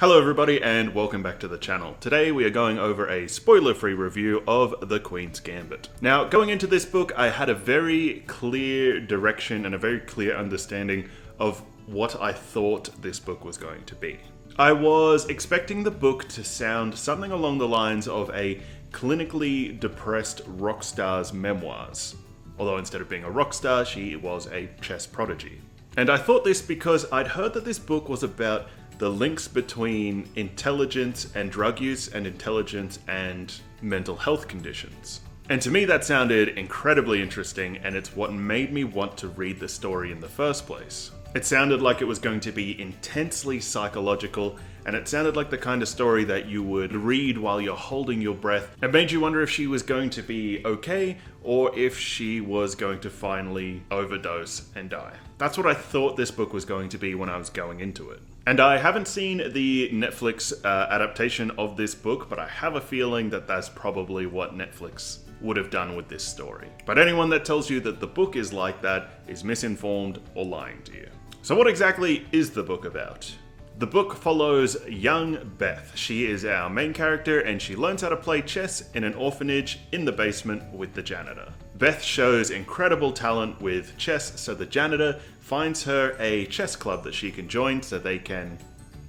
Hello everybody and welcome back to the channel. Today we are going over a spoiler-free review of The Queen's Gambit. Now, going into this book, I had a very clear direction and a very clear understanding of what I thought this book was going to be. I was expecting the book to sound something along the lines of a clinically depressed rock star's memoirs. Although instead of being a rock star, she was a chess prodigy. And I thought this because I'd heard that this book was about the links between intelligence and drug use and intelligence and mental health conditions. And to me that sounded incredibly interesting, and it's what made me want to read the story in the first place. It sounded like it was going to be intensely psychological, and it sounded like the kind of story that you would read while you're holding your breath. It made you wonder if she was going to be okay, or if she was going to finally overdose and die. That's what I thought this book was going to be when I was going into it. And I haven't seen the Netflix adaptation of this book, but I have a feeling that that's probably what Netflix would have done with this story. But anyone that tells you that the book is like that is misinformed or lying to you. So what exactly is the book about? The book follows young Beth. She is our main character and she learns how to play chess in an orphanage in the basement with the janitor. Beth shows incredible talent with chess, so the janitor finds her a chess club that she can join so they can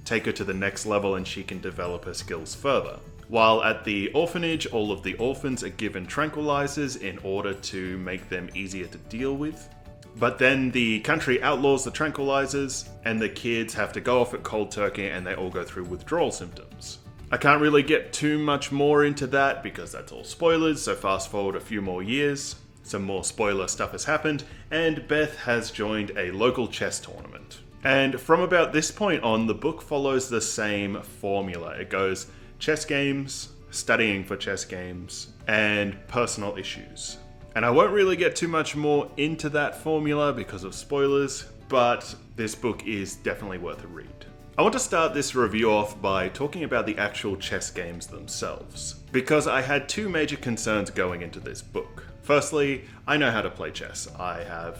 take her to the next level and she can develop her skills further. While at the orphanage, all of the orphans are given tranquilizers in order to make them easier to deal with. But then the country outlaws the tranquilizers and the kids have to go off at cold turkey and they all go through withdrawal symptoms. I can't really get too much more into that because that's all spoilers, so fast forward a few more years. Some more spoiler stuff has happened, and Beth has joined a local chess tournament. And from about this point on, the book follows the same formula. It goes chess games, studying for chess games, and personal issues. And I won't really get too much more into that formula because of spoilers, but this book is definitely worth a read. I want to start this review off by talking about the actual chess games themselves, because I had two major concerns going into this book. Firstly, I know how to play chess. I have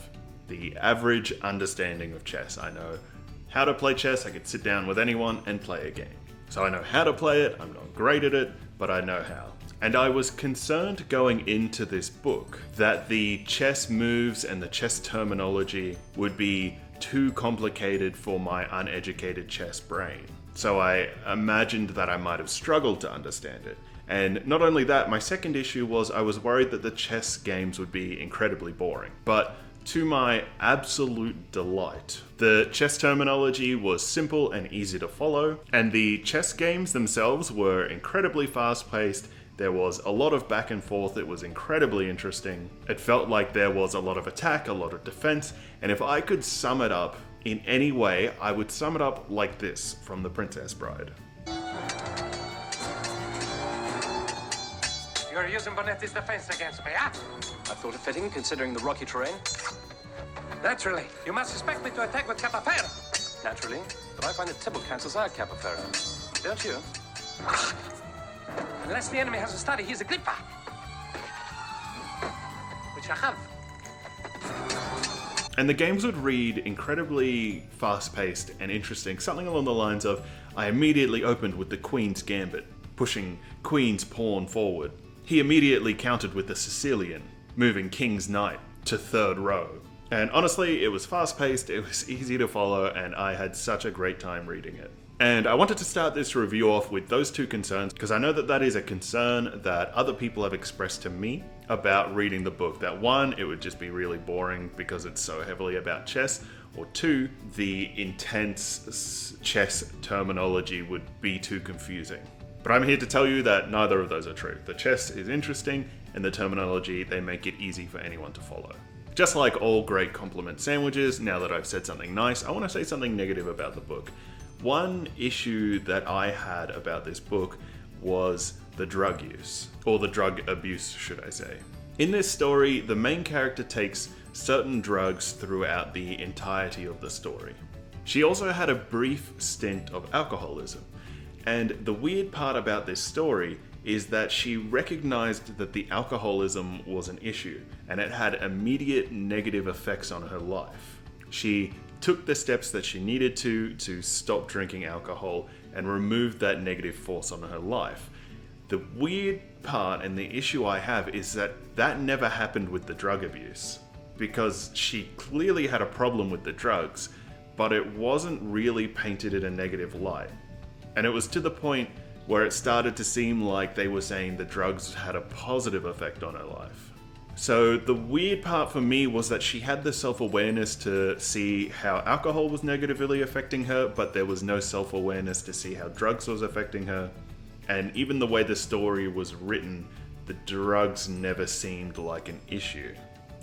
the average understanding of chess. I know how to play chess. I could sit down with anyone and play a game. So I know how to play it. I'm not great at it, but I know how. And I was concerned going into this book that the chess moves and the chess terminology would be too complicated for my uneducated chess brain. So I imagined that I might have struggled to understand it. And not only that, my second issue was I was worried that the chess games would be incredibly boring. But to my absolute delight, the chess terminology was simple and easy to follow, and the chess games themselves were incredibly fast-paced. There was a lot of back and forth. It was incredibly interesting. It felt like there was a lot of attack, a lot of defense, and if I could sum it up in any way, I would sum it up like this from The Princess Bride. You're using Bonetti's defense against me, huh? I thought it fitting, considering the rocky terrain. Naturally. You must expect me to attack with Capafero. Naturally. But I find that Tibble cancels out Capafero. Don't you? Unless the enemy has a study, he's a gripper. Which I have. And the games would read incredibly fast-paced and interesting, something along the lines of, I immediately opened with the Queen's Gambit, pushing Queen's pawn forward. He immediately countered with the Sicilian, moving King's Knight to third row. And honestly, it was fast-paced, it was easy to follow, and I had such a great time reading it. And I wanted to start this review off with those two concerns, because I know that that is a concern that other people have expressed to me about reading the book. That one, it would just be really boring because it's so heavily about chess, or two, the intense chess terminology would be too confusing. But I'm here to tell you that neither of those are true. The chess is interesting, and the terminology, they make it easy for anyone to follow. Just like all great compliment sandwiches, now that I've said something nice, I want to say something negative about the book. One issue that I had about this book was the drug use, or the drug abuse, should I say. In this story, the main character takes certain drugs throughout the entirety of the story. She also had a brief stint of alcoholism. And the weird part about this story is that she recognized that the alcoholism was an issue, and it had immediate negative effects on her life. She took the steps that she needed to stop drinking alcohol, and removed that negative force on her life. The weird part and the issue I have is that that never happened with the drug abuse, because she clearly had a problem with the drugs, but it wasn't really painted in a negative light. And it was to the point where it started to seem like they were saying the drugs had a positive effect on her life. So the weird part for me was that she had the self-awareness to see how alcohol was negatively affecting her, but there was no self-awareness to see how drugs was affecting her. And even the way the story was written, the drugs never seemed like an issue.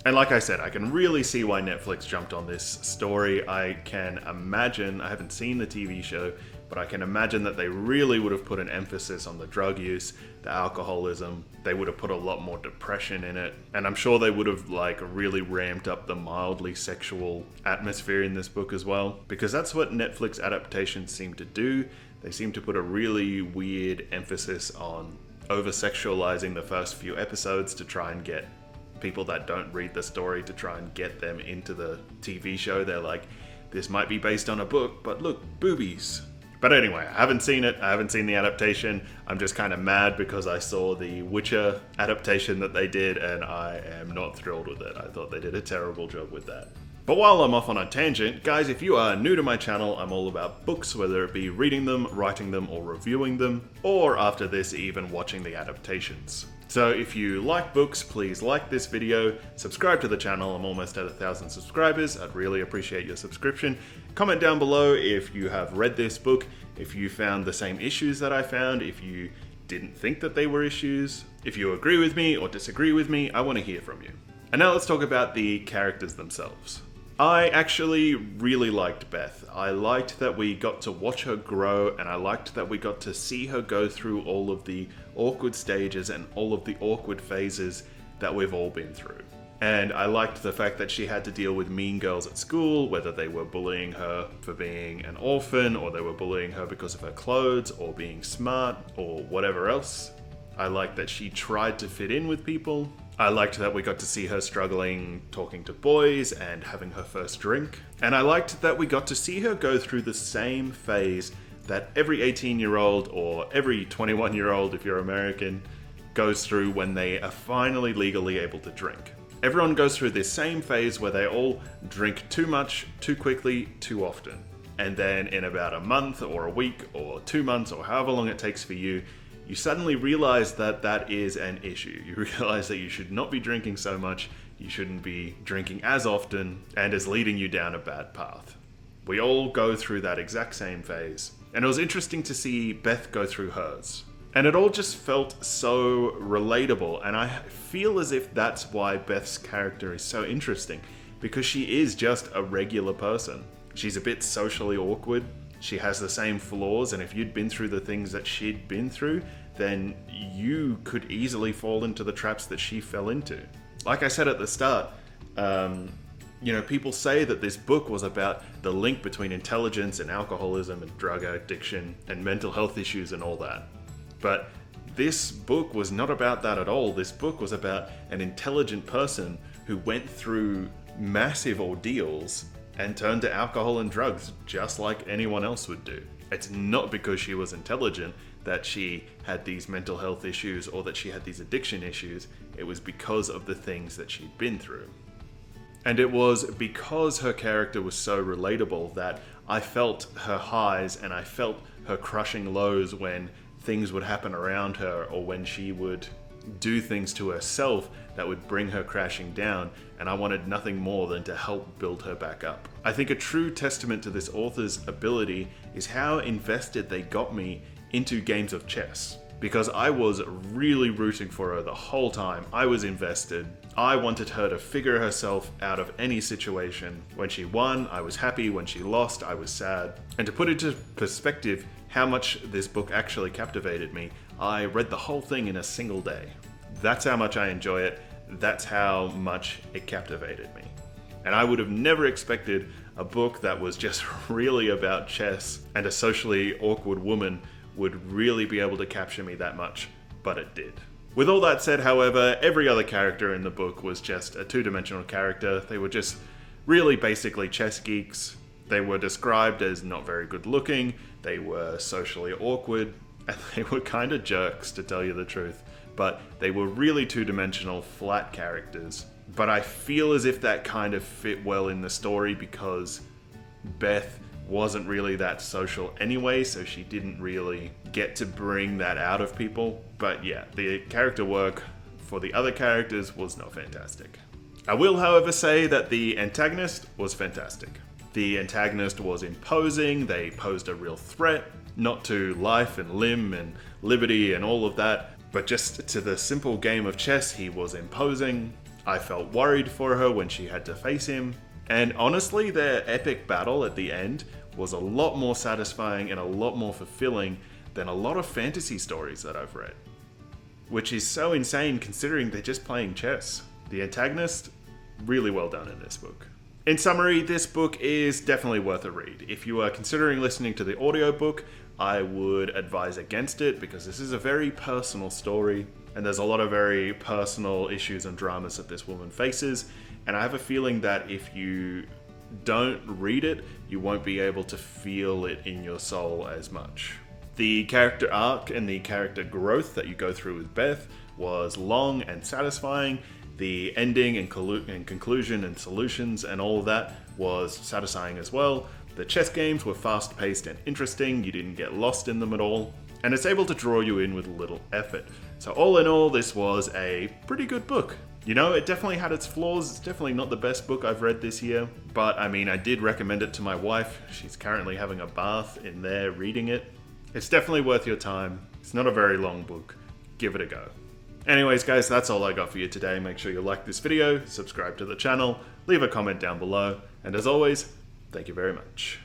And like I said, I can really see why Netflix jumped on this story. I can imagine, I haven't seen the TV show, but I can imagine that they really would have put an emphasis on the drug use, the alcoholism. They would have put a lot more depression in it. And I'm sure they would have really ramped up the mildly sexual atmosphere in this book as well, because that's what Netflix adaptations seem to do. They seem to put a really weird emphasis on over-sexualizing the first few episodes to try and get people that don't read the story, to try and get them into the TV show. They're like, this might be based on a book, but look, boobies. But anyway, I haven't seen it. I haven't seen the adaptation. I'm just kind of mad because I saw the Witcher adaptation that they did, and I am not thrilled with it. I thought they did a terrible job with that. But while I'm off on a tangent, guys, if you are new to my channel, I'm all about books, whether it be reading them, writing them, or reviewing them, or after this, even watching the adaptations. So if you like books, please like this video, subscribe to the channel. I'm almost at 1,000 subscribers. I'd really appreciate your subscription. Comment down below if you have read this book, if you found the same issues that I found, if you didn't think that they were issues, if you agree with me or disagree with me. I want to hear from you. And now let's talk about the characters themselves. I actually really liked Beth. I liked that we got to watch her grow, and I liked that we got to see her go through all of the awkward stages and all of the awkward phases that we've all been through. And I liked the fact that she had to deal with mean girls at school, whether they were bullying her for being an orphan, or they were bullying her because of her clothes, or being smart, or whatever else. I liked that she tried to fit in with people. I liked that we got to see her struggling talking to boys and having her first drink. And I liked that we got to see her go through the same phase that every 18-year-old or every 21-year-old, if you're American, goes through when they are finally legally able to drink. Everyone goes through this same phase where they all drink too much, too quickly, too often. And then in about a month or a week or 2 months or however long it takes for you, you suddenly realize that that is an issue. You realize that you should not be drinking so much, you shouldn't be drinking as often, and is leading you down a bad path. We all go through that exact same phase. And it was interesting to see Beth go through hers. And it all just felt so relatable, and I feel as if that's why Beth's character is so interesting, because she is just a regular person. She's a bit socially awkward. She has the same flaws, and if you'd been through the things that she'd been through, then you could easily fall into the traps that she fell into. Like I said at the start, people say that this book was about the link between intelligence and alcoholism and drug addiction and mental health issues and all that. But this book was not about that at all. This book was about an intelligent person who went through massive ordeals and turned to alcohol and drugs just like anyone else would do. It's not because she was intelligent that she had these mental health issues or that she had these addiction issues. It was because of the things that she'd been through. And it was because her character was so relatable that I felt her highs and I felt her crushing lows when things would happen around her, or when she would do things to herself that would bring her crashing down, and I wanted nothing more than to help build her back up. I think a true testament to this author's ability is how invested they got me into games of chess, because I was really rooting for her the whole time. I was invested. I wanted her to figure herself out of any situation. When she won, I was happy. When she lost, I was sad. And to put into perspective how much this book actually captivated me, I read the whole thing in a single day. That's how much I enjoy it. That's how much it captivated me. And I would have never expected a book that was just really about chess and a socially awkward woman would really be able to capture me that much, but it did. With all that said, however, every other character in the book was just a two-dimensional character. They were just really basically chess geeks. They were described as not very good looking. they were socially awkward, and they were kind of jerks, to tell you the truth. But they were really two-dimensional, flat characters. But I feel as if that kind of fit well in the story because Beth wasn't really that social anyway, so she didn't really get to bring that out of people. But yeah, the character work for the other characters was not fantastic. I will, however, say that the antagonist was fantastic. The antagonist was imposing, they posed a real threat, not to life and limb and liberty and all of that, but just to the simple game of chess. He was imposing. I felt worried for her when she had to face him. And honestly, their epic battle at the end was a lot more satisfying and a lot more fulfilling than a lot of fantasy stories that I've read. Which is so insane considering they're just playing chess. The antagonist, really well done in this book. In summary, this book is definitely worth a read. If you are considering listening to the audiobook, I would advise against it because this is a very personal story and there's a lot of very personal issues and dramas that this woman faces, and I have a feeling that if you don't read it, you won't be able to feel it in your soul as much. The character arc and the character growth that you go through with Beth was long and satisfying. The ending and conclusion and solutions and all of that was satisfying as well. The chess games were fast-paced and interesting, you didn't get lost in them at all, and it's able to draw you in with little effort. So all in all, this was a pretty good book. You know, it definitely had its flaws, it's definitely not the best book I've read this year, but I mean, I did recommend it to my wife. She's currently having a bath in there reading it. It's definitely worth your time. It's not a very long book. Give it a go. Anyways guys, that's all I got for you today. Make sure you like this video, subscribe to the channel, leave a comment down below, and as always, thank you very much.